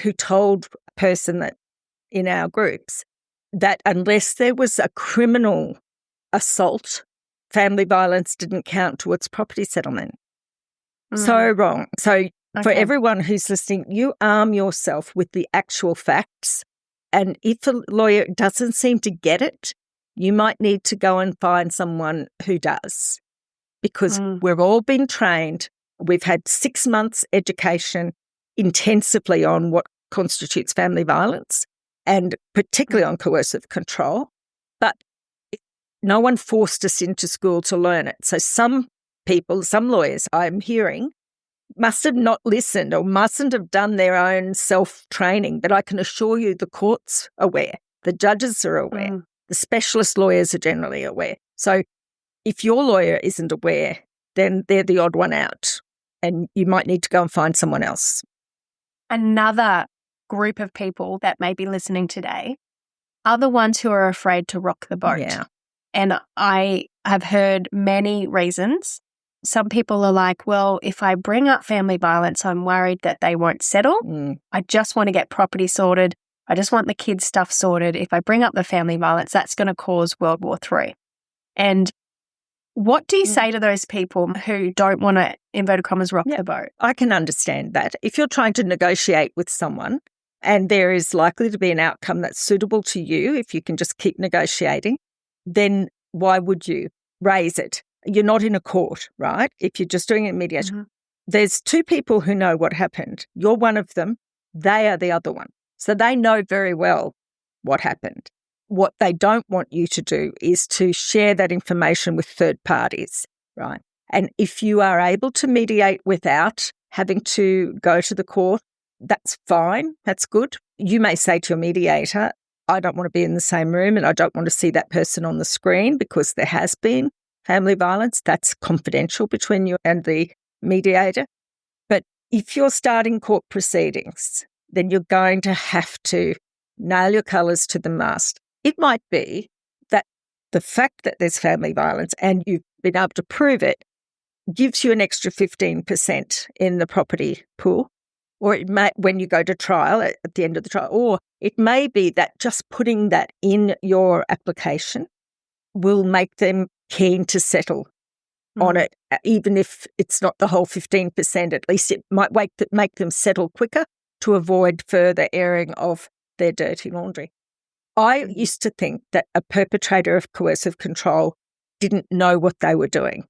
who told a person that in our groups that unless there was a criminal assault, family violence didn't count towards property settlement. So wrong. So for everyone who's listening, you arm yourself with the actual facts. And if a lawyer doesn't seem to get it, you might need to go and find someone who does. Because we've all been trained. We've had 6 months education intensively on what constitutes family violence and particularly on coercive control. But no one forced us into school to learn it. So some people, some lawyers I'm hearing, must have not listened or mustn't have done their own self-training. But I can assure you the court's aware, the judges are aware, the specialist lawyers are generally aware. So if your lawyer isn't aware, then they're the odd one out and you might need to go and find someone else. Another group of people that may be listening today are the ones who are afraid to rock the boat. Yeah. And I have heard many reasons. Some people are like, well, if I bring up family violence, I'm worried that they won't settle. I just want to get property sorted. I just want the kids' stuff sorted. If I bring up the family violence, that's going to cause World War III. And what do you say to those people who don't want to, inverted commas, rock the boat? I can understand that. If you're trying to negotiate with someone and there is likely to be an outcome that's suitable to you, if you can just keep negotiating, then why would you raise it? You're not in a court, right? If you're just doing it in mediation. There's two people who know what happened. You're one of them. They are the other one. So they know very well what happened. What they don't want you to do is to share that information with third parties, right? And if you are able to mediate without having to go to the court, that's fine. That's good. You may say to your mediator, I don't want to be in the same room and I don't want to see that person on the screen because there has been family violence. That's confidential between you and the mediator. But if you're starting court proceedings, then you're going to have to nail your colours to the mast. It might be that the fact that there's family violence and you've been able to prove it gives you an extra 15% in the property pool, or it may, when you go to trial at the end of the trial, or it may be that just putting that in your application will make them keen to settle on it, even if it's not the whole 15%. At least it might make them settle quicker to avoid further airing of their dirty laundry. I used to think that a perpetrator of coercive control didn't know what they were doing.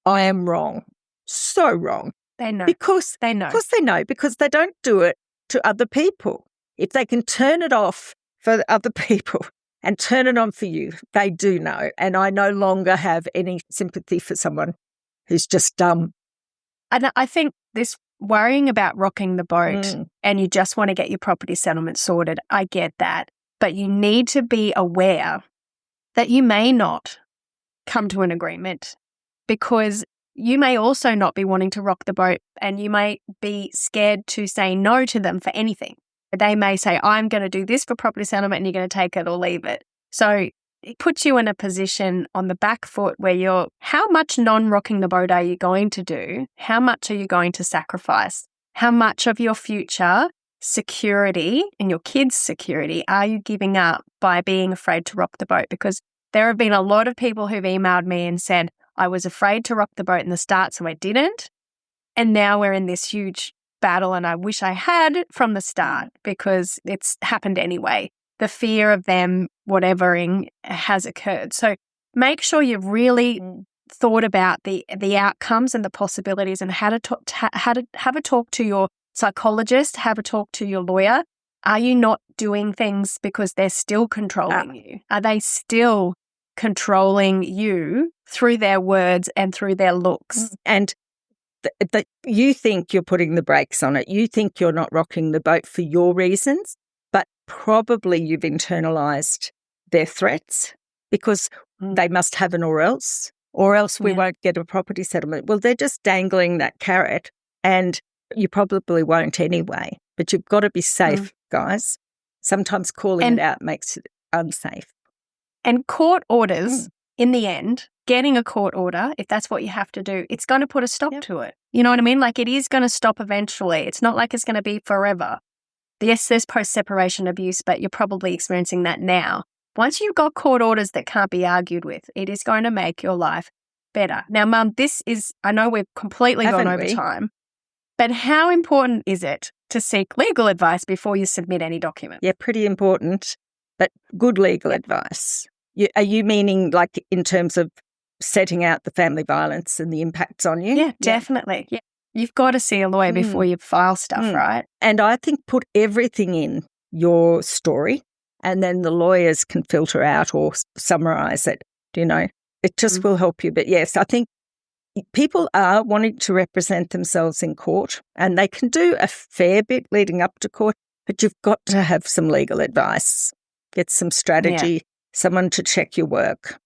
I am wrong. So wrong. They know. Because they know. Of course they know, because they don't do it to other people. If they can turn it off for other people and turn it on for you, they do know. And I no longer have any sympathy for someone who's just dumb. And I think this worrying about rocking the boat and you just want to get your property settlement sorted, I get that. But you need to be aware that you may not come to an agreement because you may also not be wanting to rock the boat and you may be scared to say no to them for anything. They may say, I'm going to do this for property settlement and you're going to take it or leave it. So it puts you in a position on the back foot where how much non-rocking the boat are you going to do? How much are you going to sacrifice? How much of your future security and your kids' security are you giving up by being afraid to rock the boat? Because there have been a lot of people who've emailed me and said, I was afraid to rock the boat in the start, so I didn't. And now we're in this huge battle and I wish I had from the start because it's happened anyway. The fear of them whatevering has occurred. So make sure you've really thought about the outcomes and the possibilities and how to have a talk to your psychologist, have a talk to your lawyer Are you not doing things because they're still controlling you? Are they still controlling you through their words and through their looks? And you think you're putting the brakes on it. You think you're not rocking the boat for your reasons, but probably you've internalized their threats because they must have an or else we won't get a property settlement. Well, they're just dangling that carrot and you probably won't anyway. But you've got to be safe, guys. Sometimes calling it out makes it unsafe. And court orders, in the end, getting a court order, if that's what you have to do, it's going to put a stop to it. You know what I mean? Like it is going to stop eventually. It's not like it's going to be forever. Yes, there's post-separation abuse, but you're probably experiencing that now. Once you've got court orders that can't be argued with, it is going to make your life better. Now, Mum, I know we've completely gone over time, but how important is it to seek legal advice before you submit any document? Yeah, pretty important, but good legal advice. Are you meaning like in terms of setting out the family violence and the impacts on you? Yeah, definitely. Yeah. You've got to see a lawyer before you file stuff, right? And I think put everything in your story and then the lawyers can filter out or summarise it, It just will help you. But yes, I think people are wanting to represent themselves in court and they can do a fair bit leading up to court, but you've got to have some legal advice, get some strategy, someone to check your work.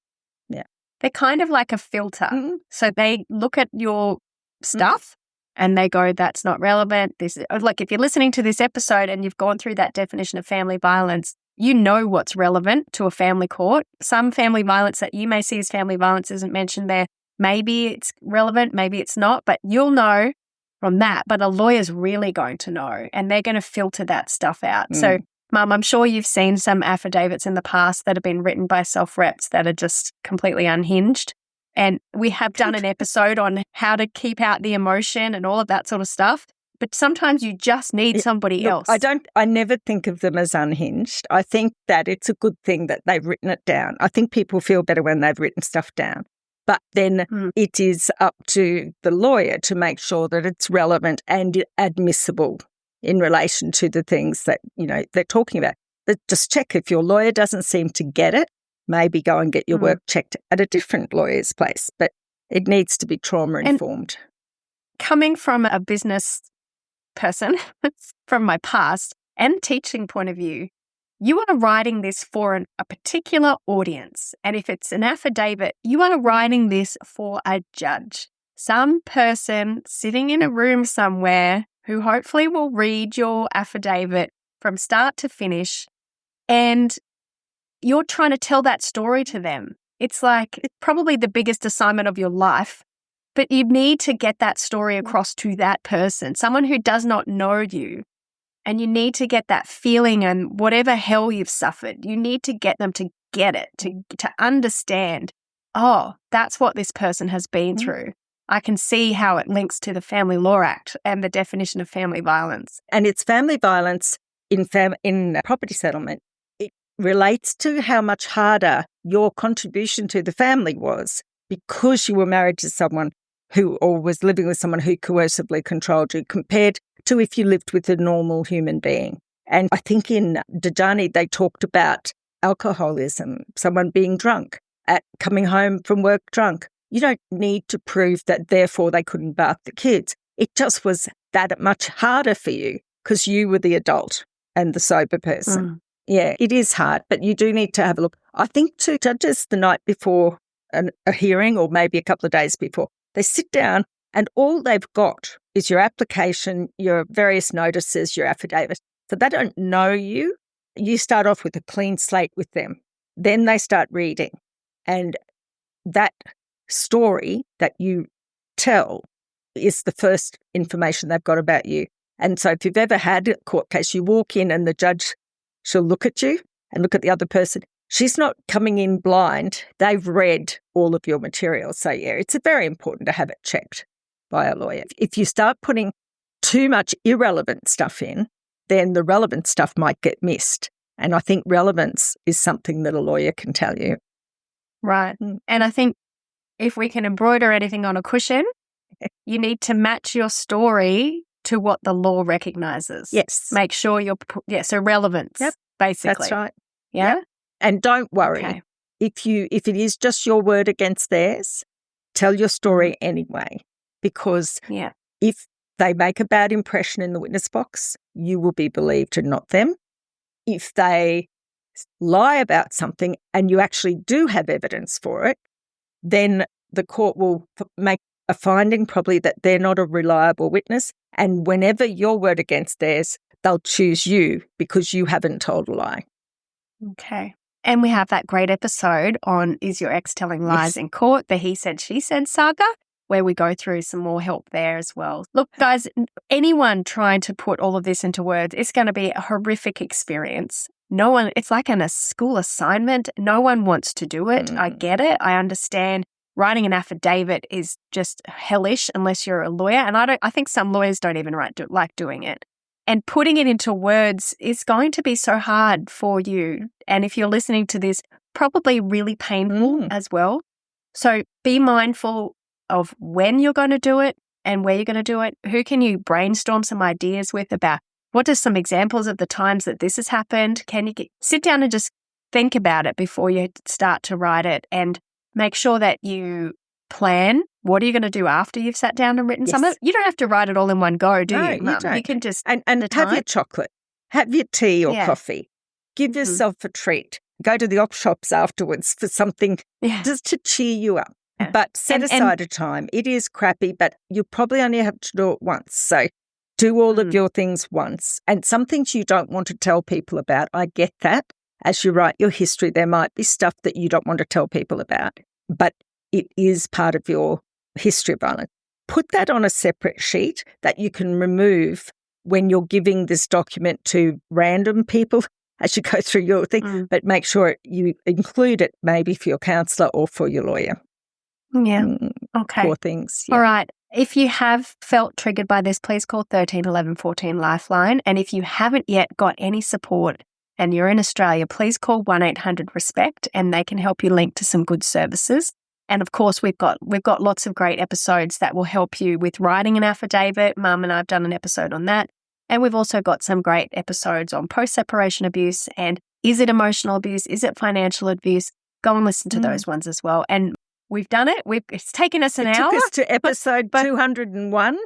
Yeah. They're kind of like a filter. So they look at your stuff and they go, that's not relevant. Like if you're listening to this episode and you've gone through that definition of family violence, you know what's relevant to a family court. Some family violence that you may see as family violence isn't mentioned there. Maybe it's relevant, maybe it's not, but you'll know from that. But a lawyer's really going to know and they're going to filter that stuff out. So, Mum, I'm sure you've seen some affidavits in the past that have been written by self-reps that are just completely unhinged. And we have done an episode on how to keep out the emotion and all of that sort of stuff. But sometimes you just need somebody else. I never think of them as unhinged. I think that it's a good thing that they've written it down. I think people feel better when they've written stuff down. But then it is up to the lawyer to make sure that it's relevant and admissible in relation to the things that, they're talking about. But just check if your lawyer doesn't seem to get it, maybe go and get your work checked at a different lawyer's place. But it needs to be trauma-informed. Coming from a business person, from my past and teaching point of view, you are writing this for a particular audience. And if it's an affidavit, you are writing this for a judge, some person sitting in a room somewhere who hopefully will read your affidavit from start to finish. And you're trying to tell that story to them. It's probably the biggest assignment of your life, but you need to get that story across to that person, someone who does not know you. And you need to get that feeling and whatever hell you've suffered, you need to get them to get it, to understand, oh, that's what this person has been through. I can see how it links to the Family Law Act and the definition of family violence. And it's family violence in property settlement. It relates to how much harder your contribution to the family was because you were married to someone or was living with someone who coercively controlled you compared to if you lived with a normal human being. And I think in Dajani, they talked about alcoholism, someone being drunk, coming home from work drunk. You don't need to prove that therefore they couldn't bath the kids. It just was that much harder for you because you were the adult and the sober person. Yeah, it is hard, but you do need to have a look. I think to judges the night before a hearing or maybe a couple of days before, they sit down and all they've got is your application, your various notices, your affidavit. So they don't know you. You start off with a clean slate with them. Then they start reading. And that story that you tell is the first information they've got about you. And so if you've ever had a court case, you walk in and the judge, she'll look at you and look at the other person. She's not coming in blind. They've read all of your material. So, yeah, it's very important to have it checked by a lawyer. If you start putting too much irrelevant stuff in, then the relevant stuff might get missed. And I think relevance is something that a lawyer can tell you. Right. And I think if we can embroider anything on a cushion, you need to match your story to what the law recognises. Yes. Make sure you're, so relevance, basically. That's right. Yeah? Yep. And don't worry. Okay. If it is just your word against theirs, tell your story anyway, because if they make a bad impression in the witness box, you will be believed and not them. If they lie about something and you actually do have evidence for it, then the court will make a finding probably that they're not a reliable witness. And whenever your word against theirs, they'll choose you because you haven't told a lie. Okay. And we have that great episode on Is Your Ex Telling Lies in Court, the He Said, She Said saga, where we go through some more help there as well. Look, guys, anyone trying to put all of this into words, it's going to be a horrific experience. It's like a school assignment. No one wants to do it. I get it. I understand. Writing an affidavit is just hellish unless you're a lawyer. And I think some lawyers don't even like doing it. And putting it into words is going to be so hard for you. And if you're listening to this, probably really painful as well. So be mindful of when you're going to do it and where you're going to do it. Who can you brainstorm some ideas with about what are some examples of the times that this has happened? Can you sit down and just think about it before you start to write it, and make sure that you plan. What are you going to do after you've sat down and written some of it? You don't have to write it all in one go, do you, Mum? Don't. You can just and have your chocolate, have your tea or coffee. Give yourself a treat. Go to the op shops afterwards for something just to cheer you up. Yeah. But set aside a time. It is crappy, but you probably only have to do it once. So do all of your things once. And some things you don't want to tell people about. I get that. As you write your history, there might be stuff that you don't want to tell people about, but it is part of your history of violence. Put that on a separate sheet that you can remove when you're giving this document to random people as you go through your thing, but make sure you include it maybe for your counsellor or for your lawyer. Yeah. Okay. For things. Yeah. All right. If you have felt triggered by this, please call 13 11 14 Lifeline. And if you haven't yet got any support and you're in Australia, please call 1-800-RESPECT and they can help you link to some good services. And of course, we've got lots of great episodes that will help you with writing an affidavit. Mum and I have done an episode on that. And we've also got some great episodes on post-separation abuse and is it emotional abuse? Is it financial abuse? Go and listen to those ones as well. And we've done it. It's taken us an hour. It took us to episode 201.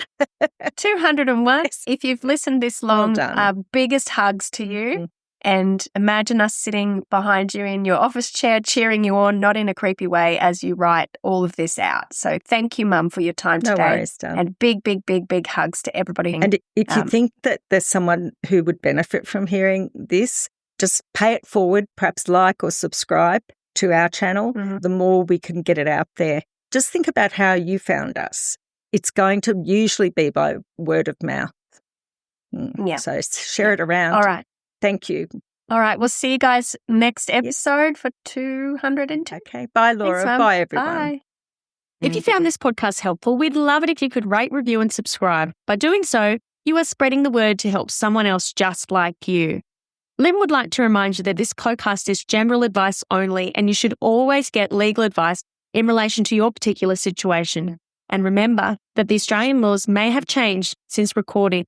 201. If you've listened this long, well done. Biggest hugs to you. And imagine us sitting behind you in your office chair, cheering you on, not in a creepy way, as you write all of this out. So thank you, Mum, for your time today. No worries, darling. And big, big, big, big hugs to everybody. And if you think that there's someone who would benefit from hearing this, just pay it forward, perhaps like or subscribe to our channel. The more we can get it out there. Just think about how you found us. It's going to usually be by word of mouth. Yeah. So share it around. All right. Thank you. All right. We'll see you guys next episode for 202. Okay. Bye, Laura. Thanks, Bye, everyone. Bye. If you found this podcast helpful, we'd love it if you could rate, review, and subscribe. By doing so, you are spreading the word to help someone else just like you. Lynn would like to remind you that this podcast is general advice only, and you should always get legal advice in relation to your particular situation. And remember that the Australian laws may have changed since recording